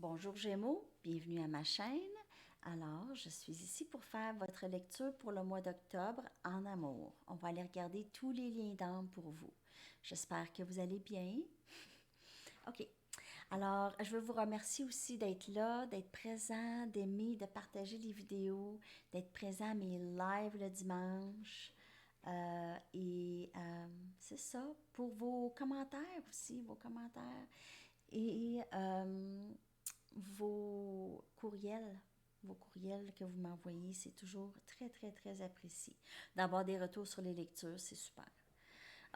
Bonjour Gémeaux, bienvenue à ma chaîne. Alors, je suis ici pour faire votre lecture pour le mois d'octobre en amour. On va aller regarder tous les liens d'âme pour vous. J'espère que vous allez bien. OK. Alors, je veux vous remercier aussi d'être là, d'être présent, d'aimer, de partager les vidéos, d'être présent à mes lives le dimanche. C'est ça, pour vos commentaires aussi, vos commentaires. Et vos courriels que vous m'envoyez, c'est toujours très, très, très apprécié. D'avoir des retours sur les lectures, c'est super.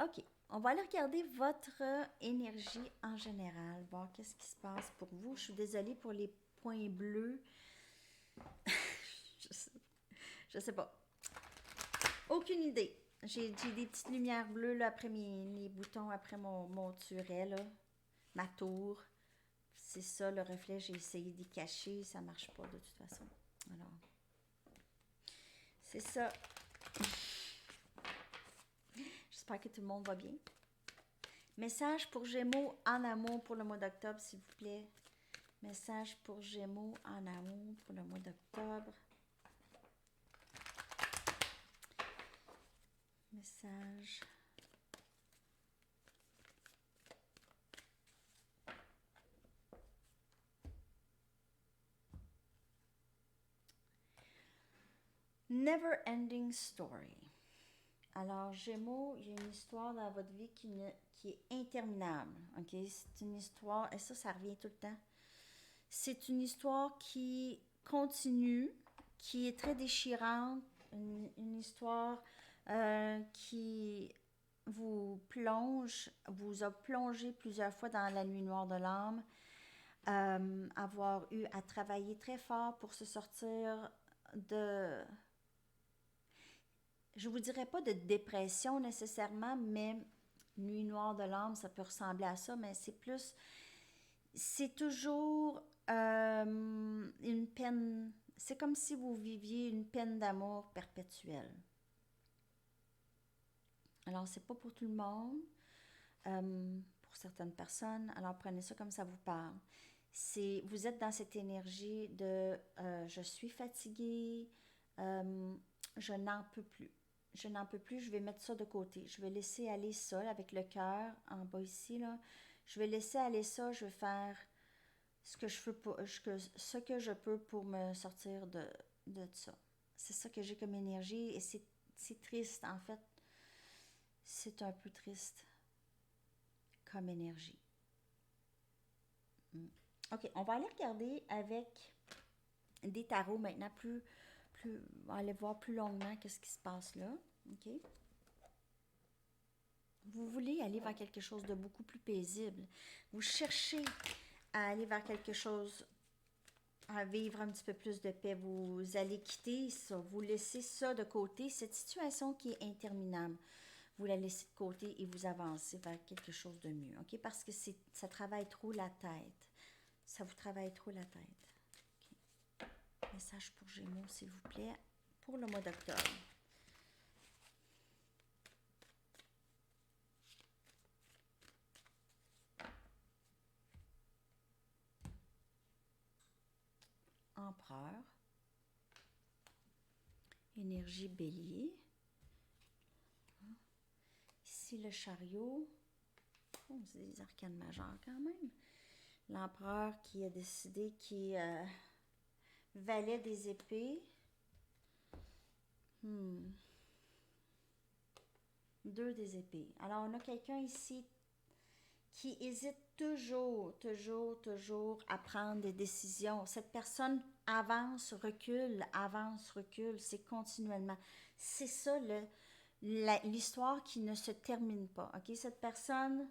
OK, on va aller regarder votre énergie en général, voir qu'est-ce qui se passe pour vous. Je suis désolée pour les points bleus. je, sais, je sais pas. Aucune idée. J'ai des petites lumières bleues là, après les boutons, après mon turet, là, ma tour. C'est ça le reflet, j'ai essayé d'y cacher, ça marche pas de toute façon. Alors, c'est ça. J'espère que tout le monde va bien. Message pour Gémeaux en amour pour le mois d'octobre, s'il vous plaît. Message pour Gémeaux en amour pour le mois d'octobre. Message. Never ending story. Alors, Gémeaux, il y a une histoire dans votre vie qui est interminable. OK? C'est une histoire, et ça revient tout le temps. C'est une histoire qui continue, qui est très déchirante, une histoire qui vous a plongé plusieurs fois dans la nuit noire de l'âme, avoir eu à travailler très fort pour se sortir de, je vous dirais pas de dépression nécessairement, mais nuit noire de l'âme, ça peut ressembler à ça, mais c'est toujours une peine, c'est comme si vous viviez une peine d'amour perpétuelle. Alors, c'est pas pour tout le monde, pour certaines personnes, alors prenez ça comme ça vous parle. Vous êtes dans cette énergie de je suis fatiguée, euh, je n'en peux plus. Je n'en peux plus, je vais mettre ça de côté. Je vais laisser aller ça avec le cœur en bas ici, là. Je vais laisser aller ça, je vais faire ce que je peux pour me sortir de ça. C'est ça que j'ai comme énergie et c'est triste en fait. C'est un peu triste comme énergie. Ok, on va aller regarder avec des tarots maintenant on va aller voir plus longuement qu'est-ce qui se passe là. Ok. Vous voulez aller vers quelque chose de beaucoup plus paisible. Vous cherchez à aller vers quelque chose, à vivre un petit peu plus de paix. Vous allez quitter ça, vous laissez ça de côté, cette situation qui est interminable. Vous la laissez de côté et vous avancez vers quelque chose de mieux, ok? Parce que ça travaille trop la tête. Ça vous travaille trop la tête. Okay. Message pour Gémeaux, s'il vous plaît, pour le mois d'octobre. Empereur. Énergie bélier. Ici, le chariot. Oh, c'est des arcanes majeures quand même. L'empereur qui a décidé qui valet des épées. Deux des épées. Alors, on a quelqu'un ici qui hésite toujours à prendre des décisions. Cette personne avance, recule, c'est continuellement. C'est ça l'histoire qui ne se termine pas. Ok, cette personne,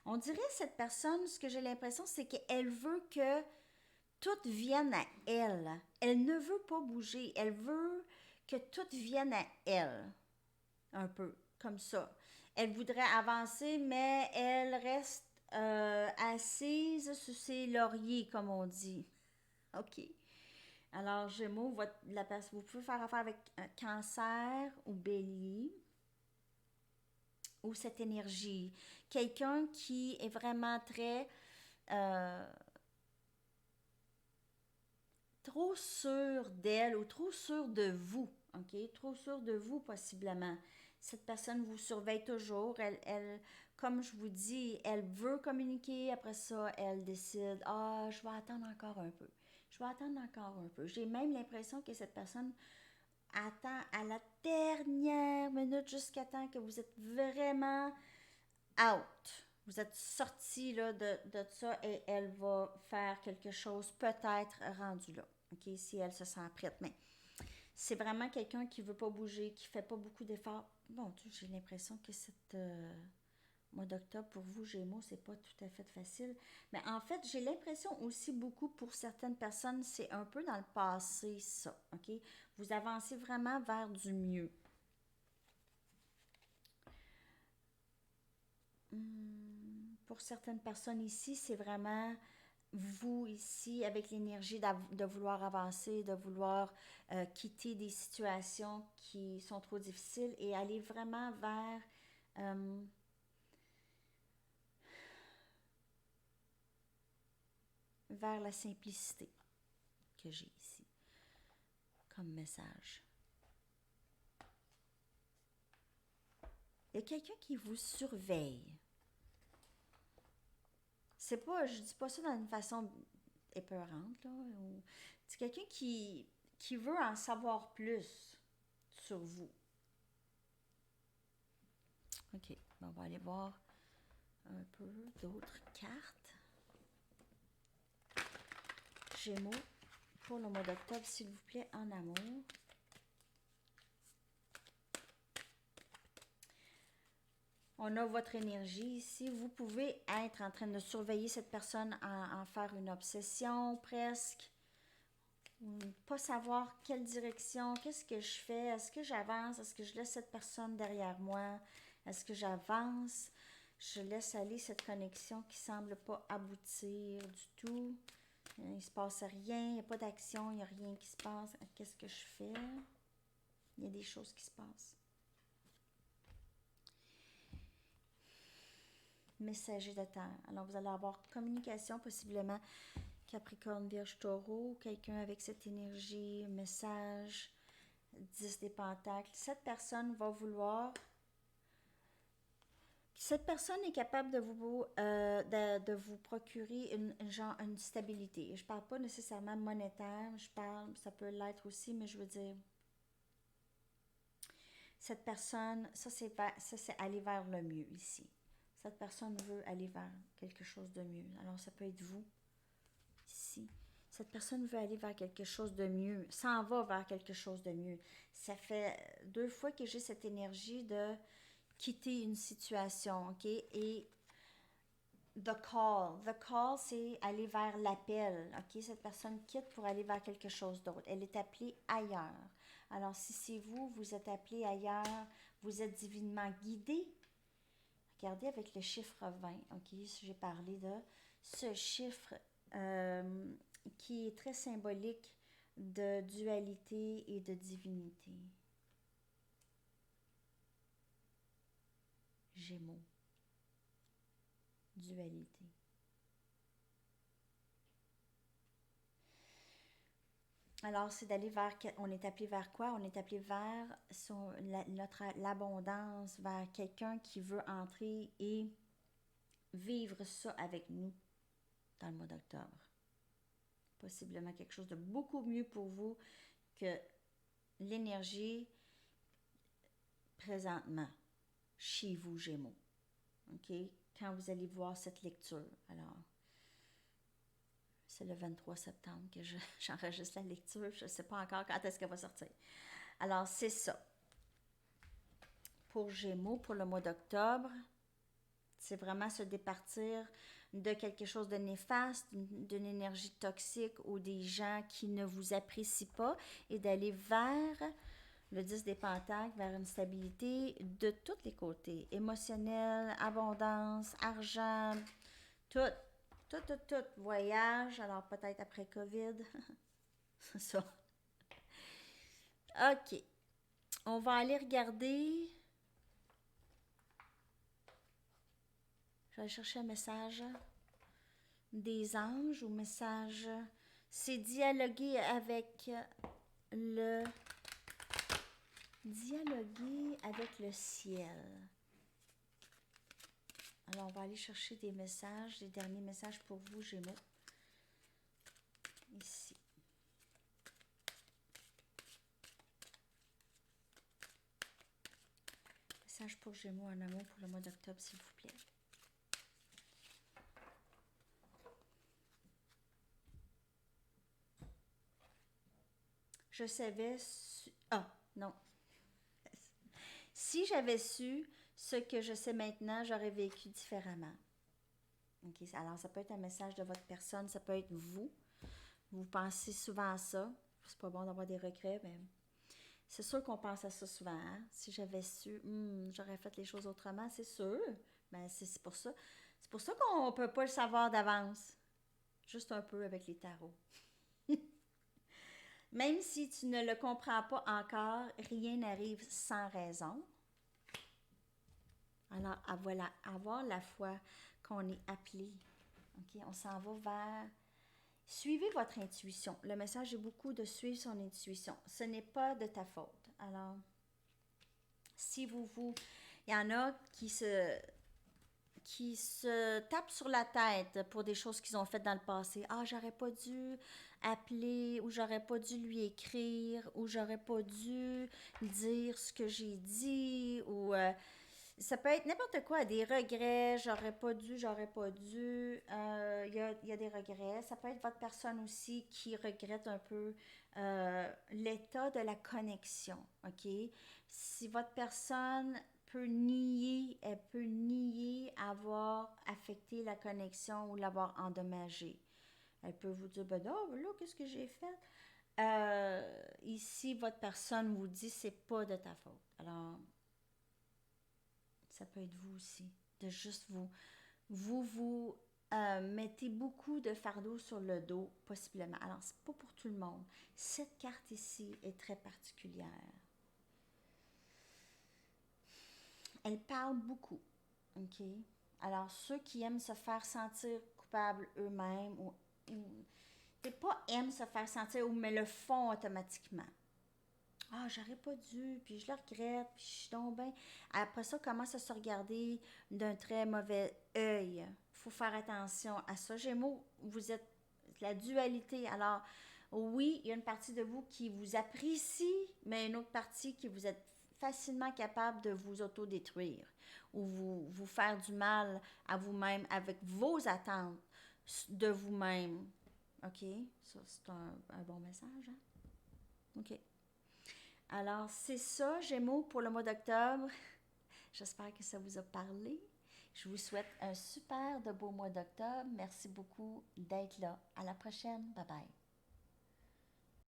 on dirait cette personne, ce que j'ai l'impression, c'est qu'elle veut que tout vienne à elle. Elle ne veut pas bouger. Elle veut que tout vienne à elle. Un peu, comme ça. Elle voudrait avancer, mais elle reste assise sur ses lauriers, comme on dit. OK. Alors, Gémeaux, vous pouvez faire affaire avec un cancer ou bélier. ou cette énergie. Quelqu'un qui est vraiment très... trop sûr d'elle ou trop sûr de vous, ok? Trop sûr de vous possiblement. Cette personne vous surveille toujours. Comme je vous dis, elle veut communiquer. Après ça, elle décide, ah, je vais attendre encore un peu. Je vais attendre encore un peu. J'ai même l'impression que cette personne attend à la dernière minute jusqu'à temps que vous êtes vraiment out. Vous êtes sorti là, de ça et elle va faire quelque chose peut-être rendu là. OK, si elle se sent prête. Mais c'est vraiment quelqu'un qui ne veut pas bouger, qui ne fait pas beaucoup d'efforts. Bon, j'ai l'impression que cette mois d'octobre, pour vous, Gémeaux, c'est pas tout à fait facile. Mais en fait, j'ai l'impression aussi beaucoup pour certaines personnes, c'est un peu dans le passé, ça. OK? Vous avancez vraiment vers du mieux. Pour certaines personnes ici, c'est vraiment vous ici avec l'énergie de vouloir avancer, de vouloir quitter des situations qui sont trop difficiles et aller vraiment euh, vers la simplicité que j'ai ici comme message. Il y a quelqu'un qui vous surveille. C'est pas, je dis pas ça d'une façon épeurante, là. C'est quelqu'un qui veut en savoir plus sur vous. OK, on va aller voir un peu d'autres cartes. Gémeaux, pour le mois d'octobre, s'il vous plaît, en amour. On a votre énergie ici. Vous pouvez être en train de surveiller cette personne, en faire une obsession presque. Pas savoir quelle direction, qu'est-ce que je fais, est-ce que j'avance, est-ce que je laisse cette personne derrière moi, est-ce que j'avance, je laisse aller cette connexion qui semble pas aboutir du tout. Il se passe rien, il n'y a pas d'action, il n'y a rien qui se passe. Qu'est-ce que je fais? Il y a des choses qui se passent. Messager de terre. Alors, vous allez avoir communication, possiblement Capricorne, Vierge, Taureau, quelqu'un avec cette énergie, message, 10 des pentacles. Cette personne va vouloir... Cette personne est capable de vous procurer une stabilité. Je ne parle pas nécessairement monétaire, ça peut l'être aussi, mais je veux dire... Cette personne, ça c'est aller vers le mieux ici. Cette personne veut aller vers quelque chose de mieux. Alors, ça peut être vous, ici. Cette personne veut aller vers quelque chose de mieux, s'en va vers quelque chose de mieux. Ça fait 2 fois que j'ai cette énergie de quitter une situation, OK? Et the call, c'est aller vers l'appel, OK? Cette personne quitte pour aller vers quelque chose d'autre. Elle est appelée ailleurs. Alors, si c'est vous, vous êtes appelé ailleurs, vous êtes divinement guidé. Regardez avec le chiffre 20, OK? J'ai parlé de ce chiffre qui est très symbolique de dualité et de divinité. Gémeaux. Dualité. Alors, c'est d'aller vers... On est appelé vers quoi? On est appelé vers l'abondance, vers quelqu'un qui veut entrer et vivre ça avec nous dans le mois d'octobre. Possiblement quelque chose de beaucoup mieux pour vous que l'énergie présentement chez vous, Gémeaux. OK? Quand vous allez voir cette lecture. Alors, c'est le 23 septembre que j'enregistre la lecture. Je ne sais pas encore quand est-ce qu'elle va sortir. Alors, c'est ça. Pour Gémeaux, pour le mois d'octobre, c'est vraiment se départir de quelque chose de néfaste, d'une énergie toxique ou des gens qui ne vous apprécient pas et d'aller vers le 10 des pentacles, vers une stabilité de tous les côtés. Émotionnel, abondance, argent, tout. Voyage, alors peut-être après COVID. C'est ça. OK. On va aller regarder Je vais aller chercher un message des anges ou message. C'est dialoguer avec le... Dialoguer avec le ciel. Alors, on va aller chercher des messages, les derniers messages pour vous, Gémeaux. Ici. Message pour Gémeaux en amour pour le mois d'octobre, s'il vous plaît. Je savais... Ah, non. Si j'avais su ce que je sais maintenant, j'aurais vécu différemment. Okay. Alors, ça peut être un message de votre personne, ça peut être vous. Vous pensez souvent à ça. C'est pas bon d'avoir des regrets, mais c'est sûr qu'on pense à ça souvent. Hein? Si j'avais su, j'aurais fait les choses autrement, c'est sûr. Mais c'est pour ça. C'est pour ça qu'on peut pas le savoir d'avance. Juste un peu avec les tarots. Même si tu ne le comprends pas encore, rien n'arrive sans raison. Alors, voilà, avoir la foi qu'on est appelé. Okay? On s'en va vers... Suivez votre intuition. Le message est beaucoup de suivre son intuition. Ce n'est pas de ta faute. Alors, si il y en a qui se tapent sur la tête pour des choses qu'ils ont faites dans le passé. Ah, j'aurais pas dû appeler, ou j'aurais pas dû lui écrire, ou j'aurais pas dû dire ce que j'ai dit, ou ça peut être n'importe quoi, des regrets, j'aurais pas dû, il y a des regrets. Ça peut être votre personne aussi qui regrette un peu l'état de la connexion, ok? Si votre personne elle peut nier avoir affecté la connexion ou l'avoir endommagée. Elle peut vous dire, ben non, là, qu'est-ce que j'ai fait? Ici, votre personne vous dit, c'est pas de ta faute. Alors, ça peut être vous aussi, de juste vous mettez beaucoup de fardeau sur le dos, possiblement. Alors, c'est pas pour tout le monde. Cette carte ici est très particulière. Elle parle beaucoup, ok? Alors, ceux qui aiment se faire sentir coupables eux-mêmes, ou pas aiment se faire sentir, mais le font automatiquement. Ah, j'aurais pas dû, puis je le regrette, puis je suis donc bien. Après ça, commence à se regarder d'un très mauvais œil. Il faut faire attention à ça. Gémeaux, vous êtes la dualité. Alors, oui, il y a une partie de vous qui vous apprécie, mais une autre partie qui vous êtes facilement capable de vous autodétruire ou vous faire du mal à vous-même avec vos attentes de vous-même. OK? Ça, c'est un bon message, hein? OK. Alors, c'est ça, Gémeaux, pour le mois d'octobre. J'espère que ça vous a parlé. Je vous souhaite un super de beau mois d'octobre. Merci beaucoup d'être là. À la prochaine. Bye bye.